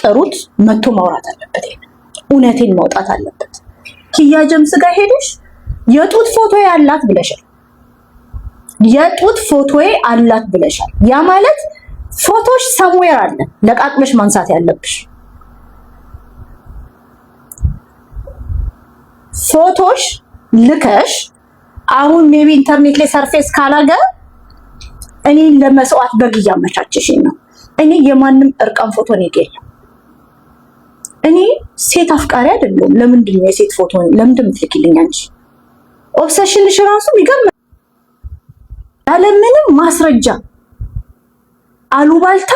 ጥሩት፣ መቶ ማውራት አለበት። እውነቴን መውጣት አለበት። ኪያ ጀምስ ጋር ሄደሽ የጡት ፎቶ ያላት ብለሻል። የጡት ፎቶዬ አላት ብለሻል። ያ ማለት ፎቶሽ ሰምዌር አለ ለቃቅመሽ ማንሳት ያለብሽ። ፎቶሽ ልከሽ አሁን ሜቢ ኢንተርኔት ላይ ሰርፌስ ካላገ እኔ ለመስዋዕት በግ እያመቻችሽኝ ነው። እኔ የማንም እርቃን ፎቶ ነው የለም። እኔ ሴት አፍቃሪ አይደለም። ለምንድን ነው የሴት ፎቶ ለምንድን የምትልኪልኝ አንቺ? ኦብሰሽንሽ ራሱ ይገርም። ያለምንም ማስረጃ አሉባልታ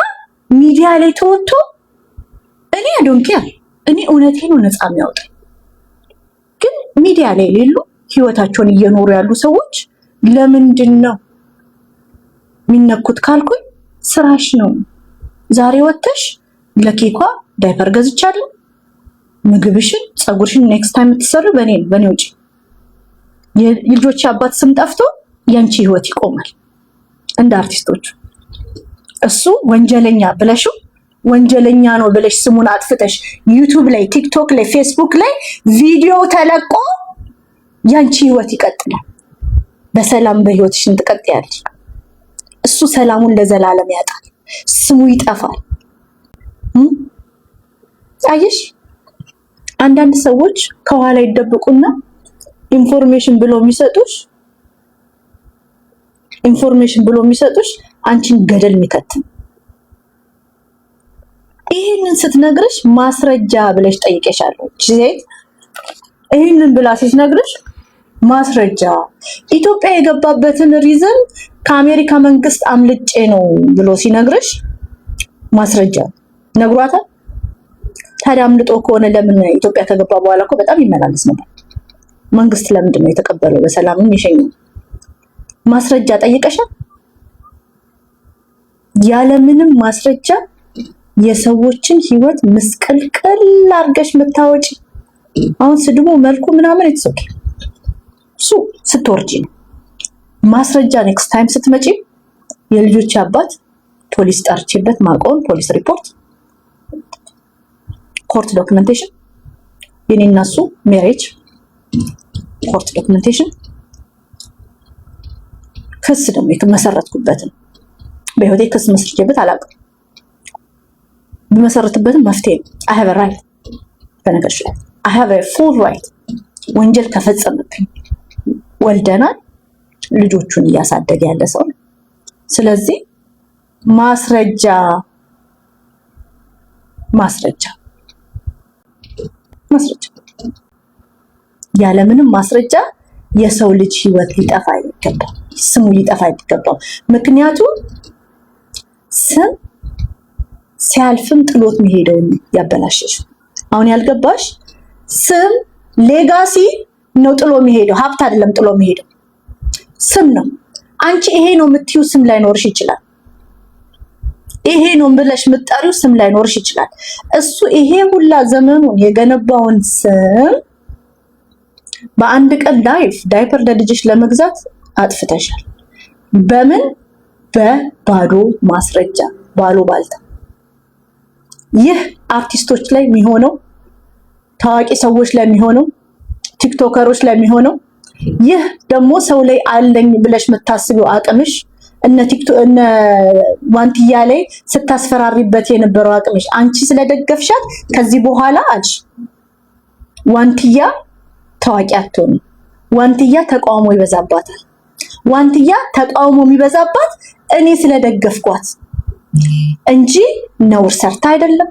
ሚዲያ ላይ ተወጥቶ እኔ አዶንኪያ እኔ እውነቴን ነው ነፃ የሚያወጣ ግን ሚዲያ ላይ ሌሉ ህይወታቸውን እየኖሩ ያሉ ሰዎች ለምንድን ነው የሚነኩት ካልኩኝ ስራሽ ነው። ዛሬ ወጥተሽ ለኬኳ ዳይፐር ገዝቻለሁ፣ ምግብሽን ፀጉርሽን ኔክስት ታይም ትሰሩ በኔ ውጪ የልጆች አባት ስም ጠፍቶ ያንቺ ህይወት ይቆማል። እንደ አርቲስቶቹ እሱ ወንጀለኛ ብለሽው ወንጀለኛ ነው ብለሽ ስሙን አጥፍተሽ ዩቲዩብ ላይ ቲክቶክ ላይ ፌስቡክ ላይ ቪዲዮ ተለቆ ያንቺ ህይወት ይቀጥላል። በሰላም በህይወትሽን ትቀጥያለሽ። እሱ ሰላሙን ለዘላለም ያጣል፣ ስሙ ይጠፋል። አየሽ አንዳንድ ሰዎች ከኋላ ይደብቁና ኢንፎርሜሽን ብሎ የሚሰጡሽ አንቺን ገደል የሚከት። ይሄንን ስትነግርሽ ማስረጃ ብለሽ ጠይቀሻለሁ። ሴት ይሄንን ብላ ስትነግርሽ ማስረጃ ኢትዮጵያ የገባበትን ሪዝን ከአሜሪካ መንግስት አምልጬ ነው ብሎ ሲነግርሽ ማስረጃ ነግሯታል። ታዲያ አምልጦ ከሆነ ለምን ኢትዮጵያ ከገባ በኋላ እኮ በጣም ይመላለስ ነበር። መንግስት ለምንድን ነው የተቀበለው? በሰላምም ይሸኛል። ማስረጃ ጠይቀሻል። ያለምንም ማስረጃ የሰዎችን ህይወት ምስቅልቅል አድርገሽ መታወጪ። አሁን ስድቡ መልኩ ምናምን ይተሰክ እሱ ስትወርጂ ነው። ማስረጃ ኔክስት ታይም ስትመጪ የልጆች አባት ፖሊስ ጠርቼበት ማቆም ፖሊስ ሪፖርት ኮርት ዶክመንቴሽን የኔና እሱ ሜሬጅ ኮርት ዶክመንቴሽን ክስ ደግሞ የመሰረትኩበትን በህይወቴ ክስ መስርቼበት አላውቅም። በመሰረትበትም መፍትሄ I have a right በነገርሽ ላይ I have a full right ወንጀል ከፈጸመብኝ ወልደናል፣ ልጆቹን እያሳደገ ያለ ሰው። ስለዚህ ማስረጃ ያለምንም ማስረጃ የሰው ልጅ ህይወት ሊጠፋ አይገባም፣ ስሙ ሊጠፋ አይገባም። ምክንያቱም ስም ሲያልፍም ጥሎት መሄደውን ያበላሽሽ። አሁን ያልገባሽ ስም ሌጋሲ ነው ጥሎ መሄደው፣ ሀብት አይደለም ጥሎ መሄደው ስም ነው። አንቺ ይሄ ነው የምትይው ስም ላይኖርሽ ይችላል። ይሄ ነው ብለሽ የምትጠሪው ስም ላይኖርሽ ይችላል። እሱ ይሄ ሁላ ዘመኑን የገነባውን ስም በአንድ ቀን ዳይፐር ለልጅሽ ለመግዛት አጥፍተሻል። በምን? በባዶ ማስረጃ ባሉባልታ። ይህ አርቲስቶች ላይ የሚሆነው፣ ታዋቂ ሰዎች ላይ የሚሆነው፣ ቲክቶከሮች ላይ የሚሆነው፣ ይህ ደግሞ ሰው ላይ አለኝ ብለሽ የምታስቢው አቅምሽ እነ ዋንትያ ላይ ስታስፈራሪበት የነበረው አቅምሽ አንቺ ስለደገፍሻት ከዚህ በኋላ አልሽ ዋንትያ ታዋቂ አትሆኒ። ዋንትያ ተቃውሞ ይበዛባታል። ዋንትያ ተቃውሞ የሚበዛባት እኔ ስለደገፍኳት እንጂ ነውር ሰርታ አይደለም፣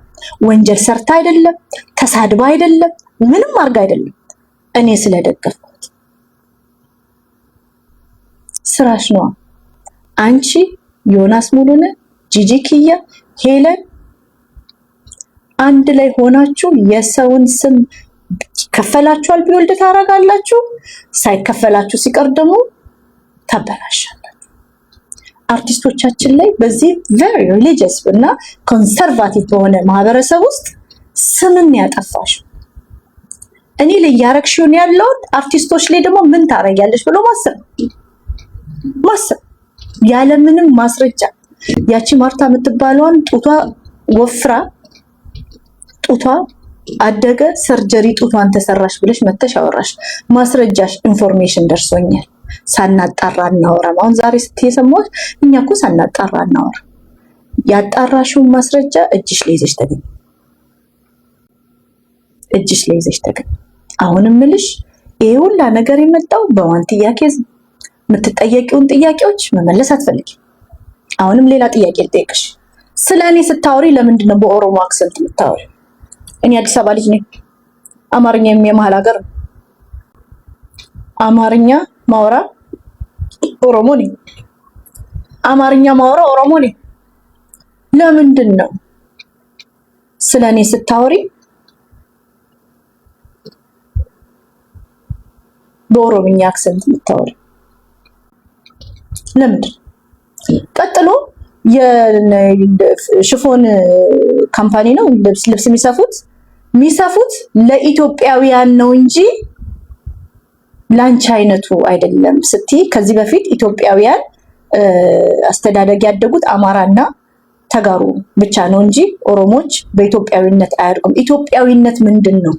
ወንጀል ሰርታ አይደለም፣ ተሳድባ አይደለም፣ ምንም አርጋ አይደለም። እኔ ስለደገፍኳት ስራሽ ነው። አንቺ ዮናስ ሙሉነህ፣ ጂጂ ኪያ፣ ሄለን አንድ ላይ ሆናችሁ የሰውን ስም ከፈላችኋል ቢወልድ ታረጋላችሁ፣ ሳይከፈላችሁ ሲቀር ደግሞ ታበላሻላችሁ። አርቲስቶቻችን ላይ በዚህ very religious እና ኮንሰርቫቲቭ በሆነ ማህበረሰብ ውስጥ ስምን ያጠፋሽ እኔ ላይ ያረክሽውን ያለው አርቲስቶች ላይ ደግሞ ምን ታረጋለሽ ብሎ ማሰብ ያለምንም ማስረጃ። ያቺ ማርታ የምትባለውን ጡቷ ወፍራ ጡቷ አደገ፣ ሰርጀሪ ጡቷን ተሰራሽ ብለሽ መተሽ አወራሽ። ማስረጃሽ ኢንፎርሜሽን ደርሶኛል። ሳናጣራ እናወራም። አሁን ዛሬ ስትይ የሰማሁት እኛ እኮ ሳናጣራ እናወራ። ያጣራሽውን ማስረጃ እጅሽ ላይ ይዘሽ ተገኝ፣ እጅሽ ላይ ይዘሽ ተገኝ። አሁንም ምልሽ ይሄ ሁላ ነገር የመጣው በዋንትያ ኬዝ የምትጠየቂውን ጥያቄዎች መመለስ አትፈልጊ። አሁንም ሌላ ጥያቄ ልጠይቅሽ። ስለኔ ስታወሪ ለምንድን ነው በኦሮሞ አክሰንት የምታወሪ? እኔ አዲስ አበባ ልጅ ነኝ። አማርኛ የመሃል ሀገር አማርኛ ማውራ ኦሮሞ ነኝ። አማርኛ ማውራ ኦሮሞ ነኝ። ለምንድን ነው ስለኔ ስታወሪ በኦሮምኛ አክሰንት የምታወሪ? ለምንድን? ቀጥሎ የሽፎን ካምፓኒ ነው ልብስ የሚሰፉት ለኢትዮጵያውያን ነው እንጂ ላንቺ አይነቱ አይደለም ስትይ፣ ከዚህ በፊት ኢትዮጵያውያን አስተዳደግ ያደጉት አማራና ተጋሩ ብቻ ነው እንጂ ኦሮሞች በኢትዮጵያዊነት አያድጉም። ኢትዮጵያዊነት ምንድን ነው?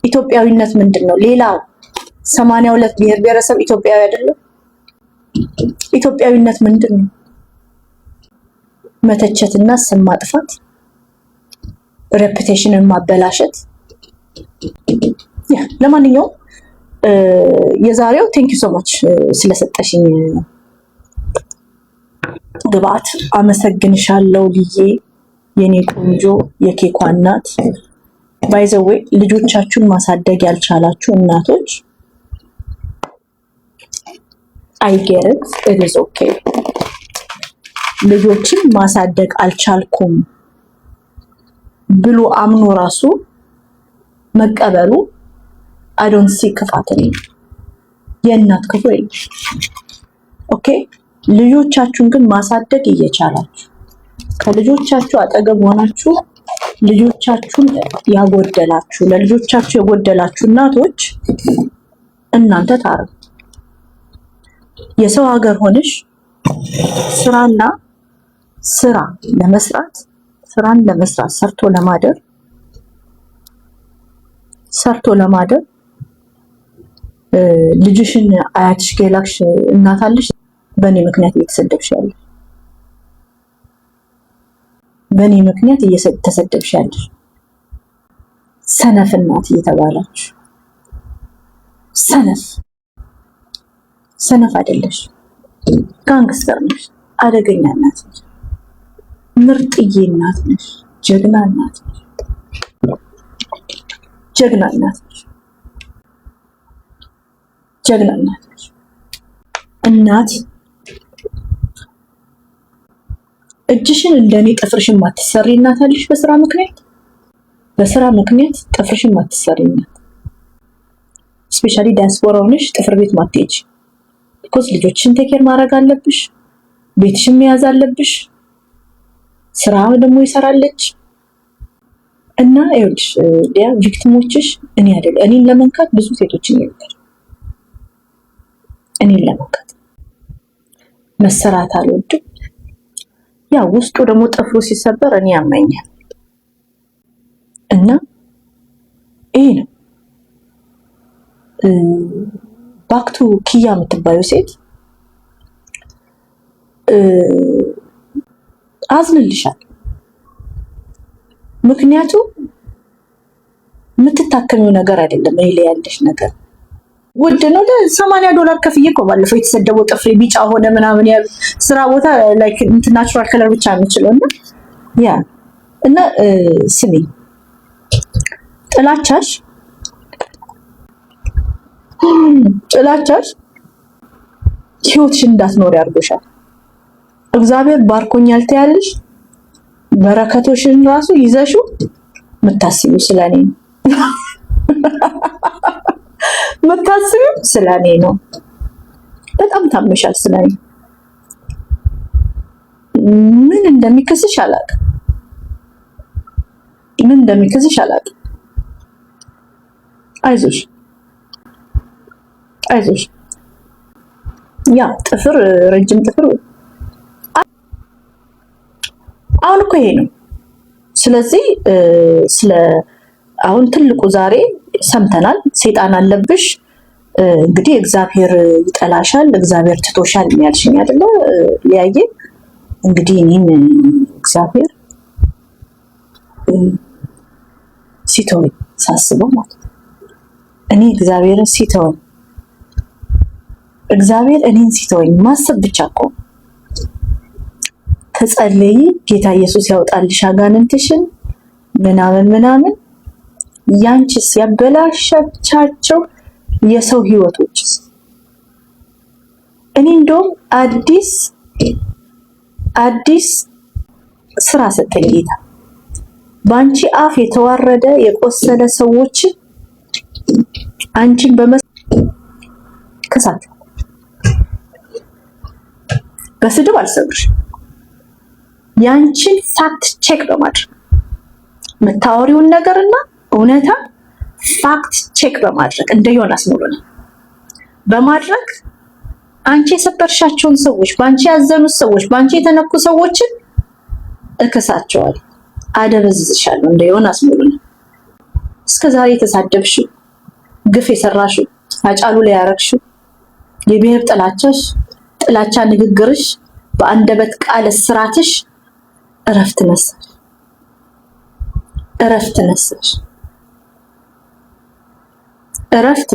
ኢትዮጵያዊነት ምንድን ነው? ሌላ 82 ብሔር ብሔረሰብ ኢትዮጵያዊ አይደለም? ኢትዮጵያዊነት ምንድን ነው? መተቸትና ስም ማጥፋት፣ ሬፑቴሽንን ማበላሸት። ለማንኛውም የዛሬው ቴንክ ዩ ሶ ማች ስለሰጠሽኝ ግብአት አመሰግንሻለሁ ልዬ፣ የኔ ቆንጆ የኬኳ እናት። ባይ ዘ ዌይ ልጆቻችሁን ማሳደግ ያልቻላችሁ እናቶች አይገርም፣ ኢት ኢዝ ኦኬ። ልጆችን ማሳደግ አልቻልኩም ብሎ አምኖ ራሱ መቀበሉ አይ ዶንት ሲ ክፋትን። የእናት ክፉ የለም። ኦኬ። ልጆቻችሁን ግን ማሳደግ እየቻላችሁ ከልጆቻችሁ አጠገብ ሆናችሁ ልጆቻችሁን ያጎደላችሁ ለልጆቻችሁ የጎደላችሁ እናቶች እናንተ ታረቁ። የሰው ሀገር ሆነሽ ስራን ለመስራት ሰርቶ ለማደር ልጅሽን አያትሽ ገላክሽ እናት አለሽ። በእኔ ምክንያት እየተሰደብሽ ያለሽ፣ በእኔ ምክንያት እየተሰደብሽ ያለሽ ሰነፍ እናት እየተባላችሁ ሰነፍ አይደለሽ፣ ጋንግስተር ነሽ፣ አደገኛ እናት ነሽ፣ ምርጥዬ እናት ነሽ፣ ጀግና እናት ነሽ፣ ጀግና እናት ነሽ፣ ጀግና እናት ነሽ። እናት እጅሽን እንደኔ ጥፍርሽን ማትሰሪ እናት አለሽ። በስራ ምክንያት ጥፍርሽን ማትሰሪ እናት፣ ስፔሻሊ ዲያስፖራ ሆነሽ ጥፍር ቤት ማትሄጂ፣ ቢኮዝ ልጆችሽን ቴኬር ማድረግ አለብሽ፣ ቤትሽን መያዝ አለብሽ፣ ስራ ደግሞ ይሰራለች እና ይኸውልሽ ቪክቲሞችሽ እኔ አይደል፣ እኔን ለመንካት ብዙ ሴቶችን ይልካል። እኔን ለመንካት መሰራት አልወድም። ያው ውስጡ ደግሞ ጥፍሩ ሲሰበር እኔ ያመኛል እና ይሄ ነው ባክቱ ኪያ የምትባየው ሴት አዝንልሻል። ምክንያቱም የምትታከሚው ነገር አይደለም፣ እኔ ላይ ያለሽ ነገር ውድ ነው። $80 ከፍዬ እኮ ባለፈው የተሰደበው ጥፍሬ ቢጫ ሆነ ምናምን ያሉ ስራ ቦታ ላይክ ናቹራል ከለር ብቻ የምችለው እና ስሚ፣ ጥላቻሽ ህይወትሽን እንዳትኖር ያርጎሻል። እግዚአብሔር ባርኮኛል ትያለሽ፣ በረከቶሽን ራሱ ይዘሽው የምታስቢው ስለኔ ነው። የምታስቢው ስለኔ ነው። በጣም ታመሻል ስለኔ። ምን እንደሚከስሽ አላውቅም። አይዞሽ። ያ ጥፍር ረጅም ጥፍር አሁን እኮ ይሄ ነው ስለዚህ ስለ አሁን ትልቁ ዛሬ ሰምተናል። ሰይጣን አለብሽ እንግዲህ እግዚአብሔር ይጠላሻል፣ እግዚአብሔር ትቶሻል የሚያልሽኝ አይደለ ሊያየ እንግዲህ እኔም እግዚአብሔር ሲተወኝ ሳስበው ማለት እኔ እግዚአብሔርን ሲተወኝ እግዚአብሔር እኔን ሲተወኝ ማሰብ ብቻ እኮ ተጸልይ ጌታ ኢየሱስ ያውጣልሽ አጋንንትሽን ምናምን ያንቺስ ያበላሻቻቸው የሰው ህይወቶች እኔ እንደውም አዲስ ስራ ሰጠኝ ጌታ ባንቺ አፍ የተዋረደ የቆሰለ ሰዎች አንቺን ከሳት በስድብ አልሰብርሽ ያንቺን ፋክት ቼክ በማድረግ መታወሪውን ነገርና እውነታ ፋክት ቼክ በማድረግ እንደ ዮናስ ኑሮና በማድረግ አንቺ የሰበርሻቸውን ሰዎች ባንቺ ያዘኑት ሰዎች ባንቺ የተነኩ ሰዎችን እከሳቸዋል አደበዝዝሻለሁ እንደ ዮናስ ኑሮና እስከዛሬ የተሳደብሽው ግፍ የሰራሽው አጫሉ ላይ ያረግሽው የብሔር ጥላቻ ንግግርሽ በአንደበት ቃል ስራትሽ እረፍት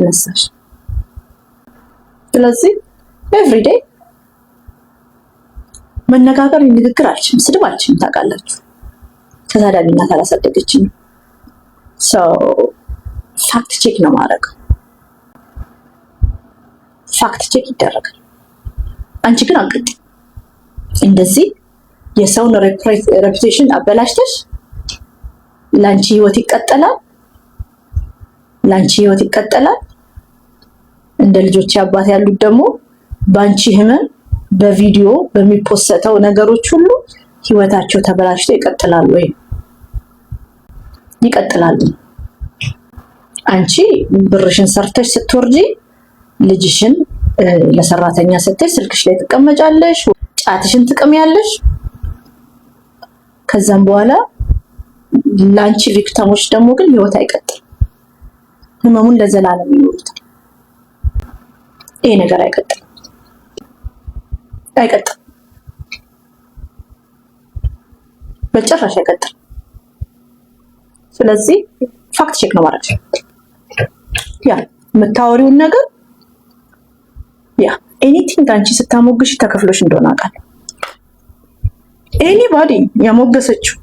ነሳሽ። ስለዚህ ኤቭሪዴይ መነጋገር ንግግር አልችልም፣ ስድብ አልችልም። ታውቃላችሁ ተሳዳቢና ካላሳደገችኝ ፋክት ቼክ ነው ማድረግ። ፋክት ቼክ ይደረጋል። አንቺ ግን አቅጥ እንደዚህ የሰውን ሬፑቴሽን አበላሽተሽ ላንቺ ህይወት ይቀጠላል። እንደ ልጆች አባት ያሉት ደግሞ ባንቺ ህመም በቪዲዮ በሚፖስተው ነገሮች ሁሉ ህይወታቸው ተበላሽቶ ይቀጥላሉ። አንቺ ብርሽን ሰርተሽ ስትወርጂ ልጅሽን ለሰራተኛ ሰጥተሽ ስልክሽ ላይ ትቀመጫለሽ፣ ጫትሽን ትቀሚያለሽ። ከዛም በኋላ ላንቺ ቪክቲሞች ደግሞ ግን ህይወት አይቀጥልም። ህመሙን ለዘላለም ይኖሩታል። ይሄ ነገር አይቀጥልም። በጭራሽ አይቀጥልም። ስለዚህ ፋክት ቼክ ነው ማድረግ። የምታወሪውን ነገር ኤኒቲንግ አንቺ ስታሞግሽ ተከፍሎሽ እንደሆነ አውቃለሁ። ኤኒባዲ ያሞገሰችው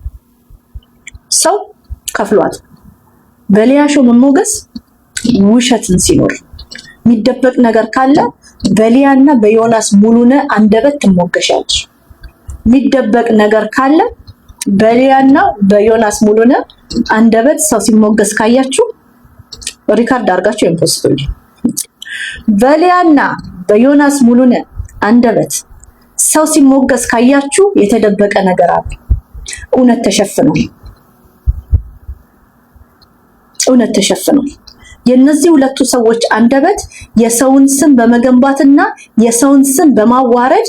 ሰው ከፍሏት። በሊያሾ መሞገስ ውሸትን ሲኖር የሚደበቅ ነገር ካለ በሊያና በዮናስ ሙሉነህ አንደበት ትሞገሻለሽ። የሚደበቅ ነገር ካለ በሊያና በዮናስ ሙሉነህ አንደበት ሰው ሲሞገስ ካያችሁ ሪካርድ አድርጋችሁ ኢምፖስቶኝ። በሊያና በዮናስ ሙሉነህ አንደበት ሰው ሲሞገስ ካያችሁ የተደበቀ ነገር አለ። እውነት ተሸፍኗል። የነዚህ ሁለቱ ሰዎች አንደበት የሰውን ስም በመገንባትና የሰውን ስም በማዋረድ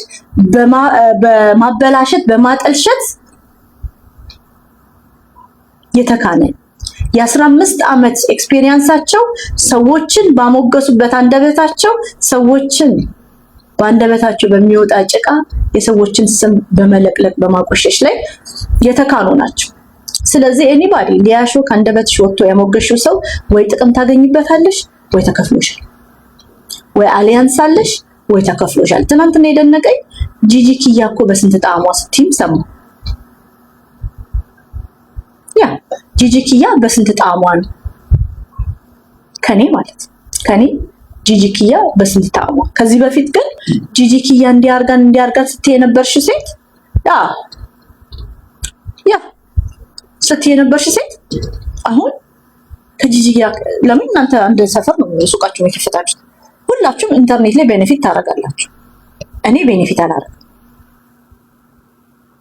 በማበላሸት በማጠልሸት የተካነ የ15 ዓመት ኤክስፒሪየንሳቸው ሰዎችን ባሞገሱበት አንደበታቸው ሰዎችን በአንደበታቸው በሚወጣ ጭቃ የሰዎችን ስም በመለቅለቅ በማቆሸሽ ላይ የተካኑ ናቸው። ስለዚህ ኤኒባዲ ሊያሾ ከአንደበትሽ ወጥቶ ያሞገሽው ሰው ወይ ጥቅም ታገኝበታለሽ ወይ ተከፍሎሻል፣ ወይ አሊያንስ አለሽ ወይ ተከፍሎሻል። ትናንትና የደነቀኝ ጂጂ ኪያ እኮ በስንት ጣዕሟ ስትይም ሰማ። ጂጂ ኪያ በስንት ጣዕሟ ነው ከኔ ጂጂ ኪያ በስንት ጣዕሟ። ከዚህ በፊት ግን ጂጂ ኪያ እንዲያርጋን ስትይ የነበርሽ ሴት ስትይ የነበርሽ ሴት አሁን ከጂጂ ኪያ ለምን እናንተ አንድ ሰፈር ነው ሱቃችሁ የከፈታችሁት? ሁላችሁም ኢንተርኔት ላይ ቤኔፊት ታደርጋላችሁ። እኔ ቤኔፊት አላደርግም።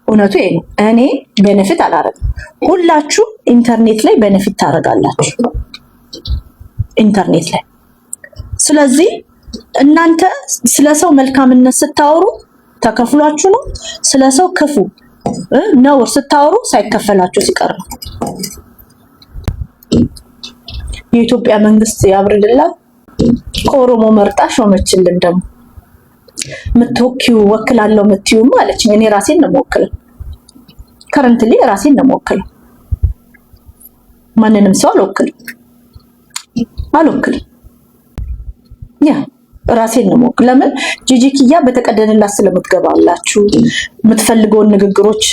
እውነቱ ይሄ ነው። እኔ ቤኔፊት አላደርግም። ሁላችሁ ኢንተርኔት ላይ ቤኔፊት ታደርጋላችሁ ኢንተርኔት ላይ። ስለዚህ እናንተ ስለሰው መልካምነት ስታወሩ ተከፍሏችሁ ነው። ስለሰው ክፉ ነውር ስታወሩ ሳይከፈላችሁ ሲቀር ነው። የኢትዮጵያ መንግስት ያብርድላት። ከኦሮሞ መርጣ ሾመችልን። ደግሞ ምትወኪው ወክላለሁ ምትዩ ማለች። እኔ ራሴን ነው የምወክለው። ከረንትሊ ራሴን ነው የምወክለው። ማንንም ሰው አልወክልም። ያ ራሴን ነው የምወክለው። ለምን ጂጂኪያ በተቀደደላት ስለምትገባላችሁ የምትፈልገውን ንግግሮች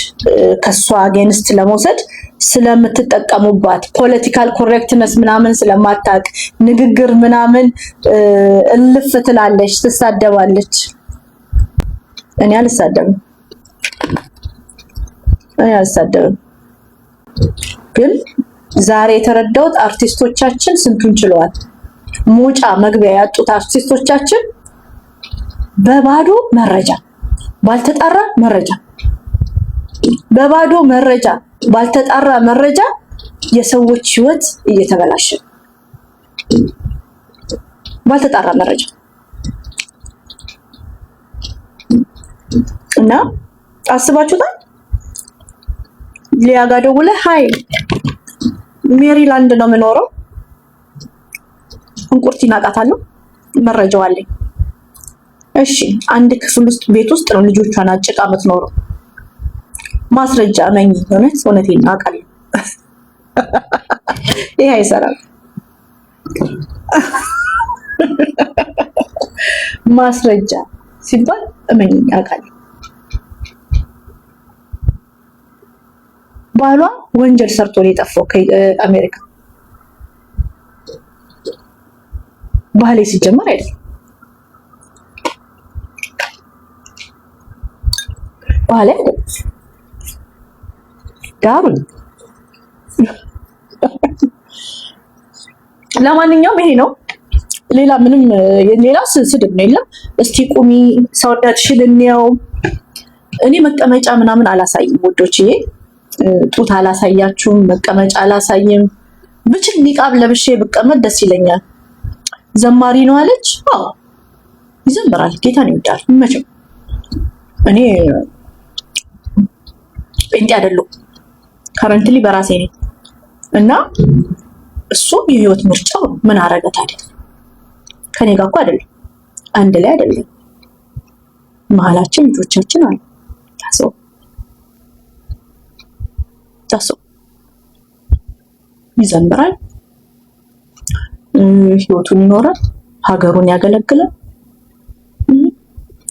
ከሷ አጌንስት ለመውሰድ ስለምትጠቀሙባት ፖለቲካል ኮሬክትነስ ምናምን ስለማታቅ ንግግር ምናምን እልፍ ትላለች፣ ትሳደባለች። እኔ አልሳደብም። ግን ዛሬ የተረዳሁት አርቲስቶቻችን ስንቱን ችለዋል። ሞጫ መግቢያ ያጡት አርቲስቶቻችን በባዶ መረጃ ባልተጣራ መረጃ የሰዎች ህይወት እየተበላሸ ባልተጣራ መረጃ እና አስባችሁታል። ሊያ ጋር ደውለህ ሃይ ሜሪላንድ ነው የምኖረው፣ እንቁርቲን አውቃታለሁ፣ መረጃው አለኝ። እሺ አንድ ክፍል ውስጥ ቤት ውስጥ ነው ልጆቿን አጭቃ የምትኖረው። ማስረጃ ነኝ። እውነቴን አውቃለሁ። ይሄ አይሰራም። ማስረጃ ሲባል እመኝኝ አውቃለሁ። ባሏ ወንጀል ሰርቶ ነው የጠፋው ከአሜሪካ። ባህሌ ሲጀመር አይደል ባህሌ አይደል ዳሩ። ለማንኛውም ይሄ ነው። ሌላ ምንም ሌላ ስድብ ነው የለም። እስቲ ቁሚ ሰውነትሽን እንየው። እኔ መቀመጫ ምናምን አላሳይም ወዶችዬ፣ ጡት አላሳያችሁም፣ መቀመጫ አላሳይም። ብችል ኒቃብ ለብሼ ብቀመጥ ደስ ይለኛል። ዘማሪ ነው አለች። አዎ ይዘምራል፣ ጌታን ይወዳል። መቼም እኔ ጴንጤ አይደለሁም፣ ከረንትሊ በራሴ ነኝ እና እሱ የህይወት ምርጫው ምን አረገ ታዲያ? ከኔ ጋር እኮ አይደለም፣ አንድ ላይ አይደለም፣ መሀላችን ልጆቻችን አሉ። ታሶ ይዘምራል፣ ህይወቱን ይኖራል፣ ሀገሩን ያገለግላል።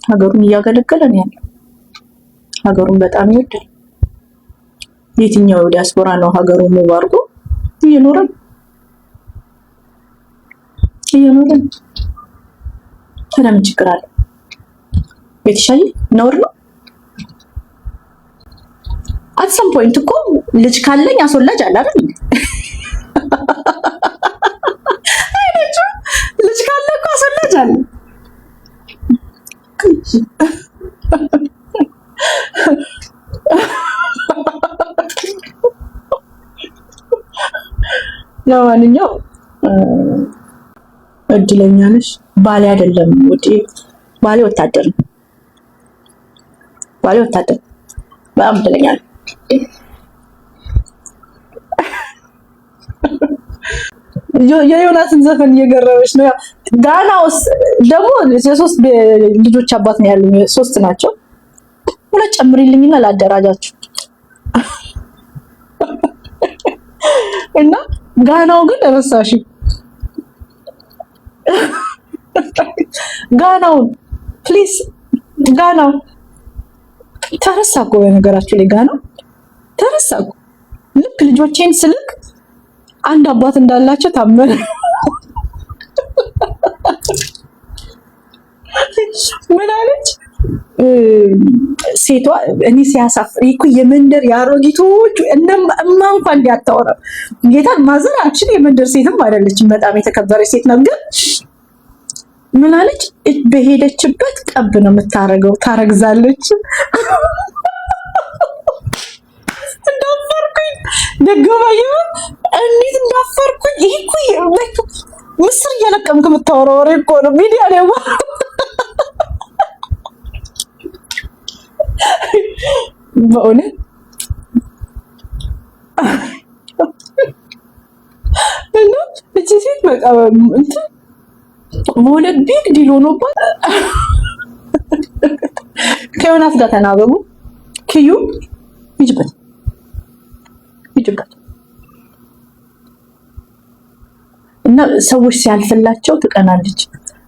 ሀገሩን እያገለገለ ነው ያለው። ሀገሩን በጣም ይወዳል። የትኛው ዲያስፖራ ነው ሀገሩን ሙሉ አድርጎ እየኖረ ምን ችግር አለ? ቤተሻይ ነውር ነው። አት ሰም ፖይንት እኮ ልጅ ካለኝ አስወላጅ አለ አይደል? አይደል? ልጅ ካለ እኮ አስወላጅ አለ። ለማንኛውም እድለኛ ነሽ። ባሌ አይደለም ውጪ፣ ባሌ ወታደር ነው። በጣም እድለኛ ነሽ። የዮናስን ዘፈን እየገረመች ነው። ጋና ውስጥ ደግሞ የሶስት ልጆች አባት ነው ያሉኝ፣ ሶስት ናቸው። ሁለት ጨምሪልኝና ላደራጃችሁ እና ጋናው ግን ረሳሽ። ጋናውን ፕሊዝ፣ ጋናው ተረሳ እኮ በነገራችሁ ላይ ጋናው ተረሳ እኮ። ልክ ልጆቼን ስልክ አንድ አባት እንዳላቸው ታመነ። ምን አለች ሴቷ? እኔ ሲያሳፍር እኮ የመንደር ያሮጊቶቹ እማ እንኳን እንዲያታወራ ጌታን ማዘር አክቹሊ የመንደር ሴትም አይደለችም፣ በጣም የተከበረች ሴት ነው። ግን ምን አለች? በሄደችበት ቀብ ነው የምታረገው፣ ታረግዛለች። እንዳፈርኩኝ ደገባዩ እንዴት እንዳፈርኩኝ። ይሄ እኮ ምስር እየለቀምክ የምታወራው ወሬ እኮ ነው ሚዲያ ላይ። በእውነት እና እቺ ሴት በቃ እንትን መውለድ ቢግ ዲል ሆኖባት ከዮናስ ጋር ተናበቡ። ክዩ ይጅበት እና ሰዎች ሲያልፍላቸው ትቀናለች።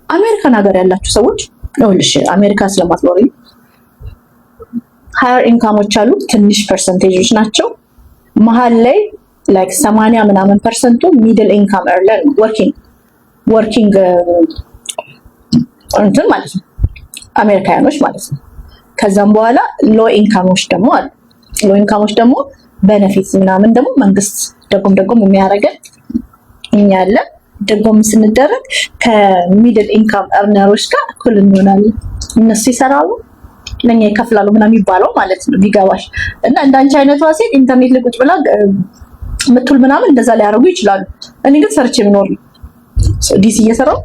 አሜሪካን ሀገር ያላችሁ ሰዎች ይኸውልሽ፣ አሜሪካ ስለማትኖሪ ሃየር ኢንካሞች አሉ፣ ትንሽ ፐርሰንቴጆች ናቸው። መሀል ላይ ላይክ 80 ምናምን ፐርሰንቱ ሚድል ኢንካም ኤርነር ወርኪንግ እንትን ማለት ነው፣ አሜሪካኖች ማለት ነው። ከዛም በኋላ ሎ ኢንካሞች ደግሞ አሉ። ሎ ኢንካሞች ደግሞ ቤኔፊትስ ምናምን ደግሞ መንግስት ደጎም የሚያደርገን እኛ ያለ ደጎም ስንደረግ ከሚድል ኢንካም ኤርነሮች ጋር እኩል እንሆናለን። እነሱ ይሰራሉ ለኛ ይከፍላሉ ምናምን የሚባለው ማለት ነው። ቢገባሽ እና እንዳንቺ አይነቷ ሴት ኢንተርኔት ላይ ቁጭ ብላ ምትል ምናምን እንደዛ ሊያደርጉ ይችላሉ። እኔ ግን ሰርቼ ብኖር ዲሲ እየሰራው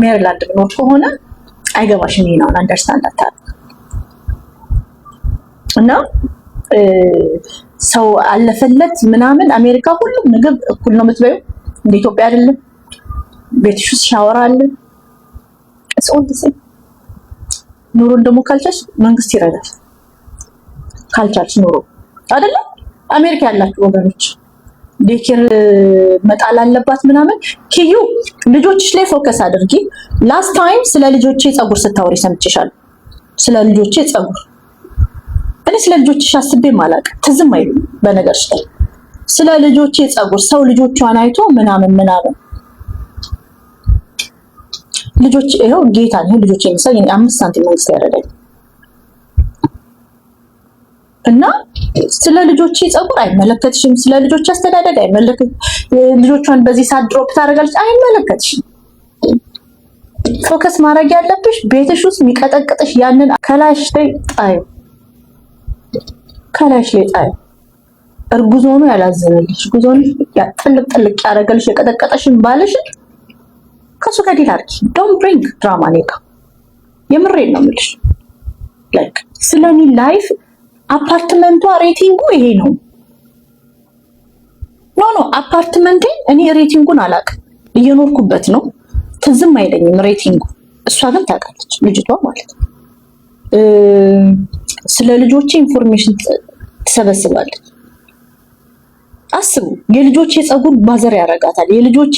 ሜሪላንድ ብኖር ከሆነ አይገባሽም። ይሄ ነው አንደርስታንድ አታል እና ሰው አለፈለት ምናምን አሜሪካ ሁሉም ምግብ እኩል ነው የምትበዩ፣ እንደ ኢትዮጵያ አይደለም። ቤትሽ ውስጥ ሻወር አለ። ሶልትስ ኑሮን ደግሞ ካልቻልሽ መንግስት ይረዳል። ካልቻልሽ ኑሮ አይደለም። አሜሪካ ያላችሁ ወገኖች ዴኬር መጣል አለባት ምናምን። ኪዩ ልጆችሽ ላይ ፎከስ አድርጊ። ላስት ታይም ስለ ልጆቼ ጸጉር ስታወሪ ሰምቼሻለሁ። ስለ ልጆቼ ጸጉር እኔ ስለ ልጆችሽ አስቤም አላውቅም፣ ትዝም አይሉም። በነገርሽ ላይ ስለ ልጆቼ ጸጉር ሰው ልጆቿን አይቶ ምናምን ልጆች ይሄው ጌታ ነው ልጆች የሚሰኝ 5 ሳንቲም መንግስት ያረዳኝ እና ስለ ልጆቼ ጸጉር አይመለከትሽም። ስለ ልጆች አስተዳደግ አይመለከት። ልጆቿን በዚህ ሰዓት ድሮፕ ታደርጋለች አይመለከትሽም። ፎከስ ማድረግ ያለብሽ ቤትሽ ውስጥ የሚቀጠቅጥሽ ያንን ከላሽ ላይ ጣዩ፣ ከላሽ ላይ ጣዩ። እርጉዝ ሆኖ ያላዘነልሽ ጉዞን ጥልቅ ያደረገልሽ የቀጠቀጠሽን ባልሽን ከሱ ጋር ዲል አድርጊ። ዶንት ብሪንግ ድራማ ኔጋ። የምሬን ነው የምልሽ። ላይክ ስለኔ ላይፍ አፓርትመንቷ ሬቲንጉ ይሄ ነው። ኖ አፓርትመንቴ እኔ ሬቲንጉን አላውቅም፣ እየኖርኩበት ነው። ትዝም አይለኝም ሬቲንጉ። እሷ ግን ታውቃለች፣ ልጅቷ ማለት ነው። ስለ ልጆቼ ኢንፎርሜሽን ትሰበስባለች። አስቡ፣ የልጆቼ ጸጉር ባዘር ያረጋታል። የልጆቼ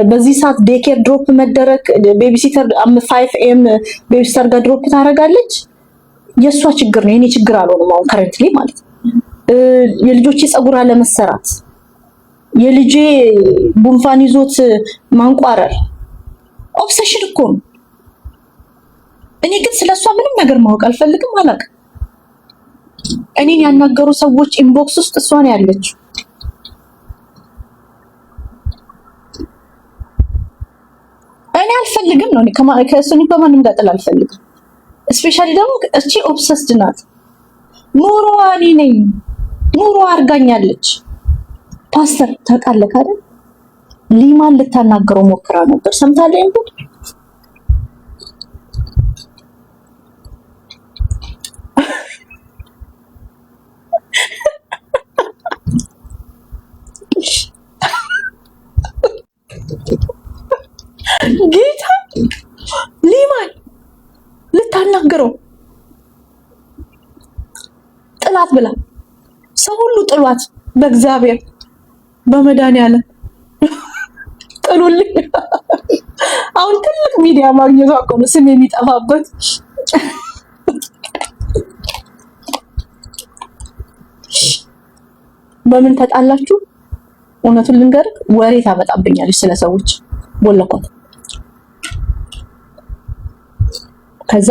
በዚህ ሰዓት ዴኬር ድሮፕ መደረግ ቤቢሲተር 5 AM ቤቢሲተር ጋር ድሮፕ ታረጋለች። የሷ ችግር ነው፣ የኔ ችግር አልሆነም። አሁን ከረንትሊ ማለት ነው የልጆቼ ጸጉር አለመሰራት፣ የልጄ ጉንፋን ይዞት ማንቋረር ኦብሰሽን እኮ ነው። እኔ ግን ስለሷ ምንም ነገር ማወቅ አልፈልግም፣ አላውቅም። እኔን ያናገሩ ሰዎች ኢንቦክስ ውስጥ እሷ ነው ያለችው። እኔ አልፈልግም ነው ከእሱን በማንም ጋር ጥል አልፈልግም። ስፔሻሊ ደግሞ እቺ ኦብሰስድ ናት። ኑሮ እኔ ነኝ፣ ኑሮ አድርጋኛለች። ፓስተር ታውቃለህ አይደል? ሊማን ልታናገረው ሞክራ ነበር። ሰምታለህ? እንዴ ጌታ ሊማን ልታናገረው ጥላት ብላ ሰው ሁሉ ጥሏት፣ በእግዚአብሔር በመድኃኒዓለም ጥሉልኝ። አሁን ትልቅ ሚዲያ ማግኘቷ እኮ ነው ስም የሚጠፋበት። በምን ተጣላችሁ? እውነቱን ልንገርህ፣ ወሬ ታመጣብኛለች ስለ ሰዎች ቦለኳት። ከዛ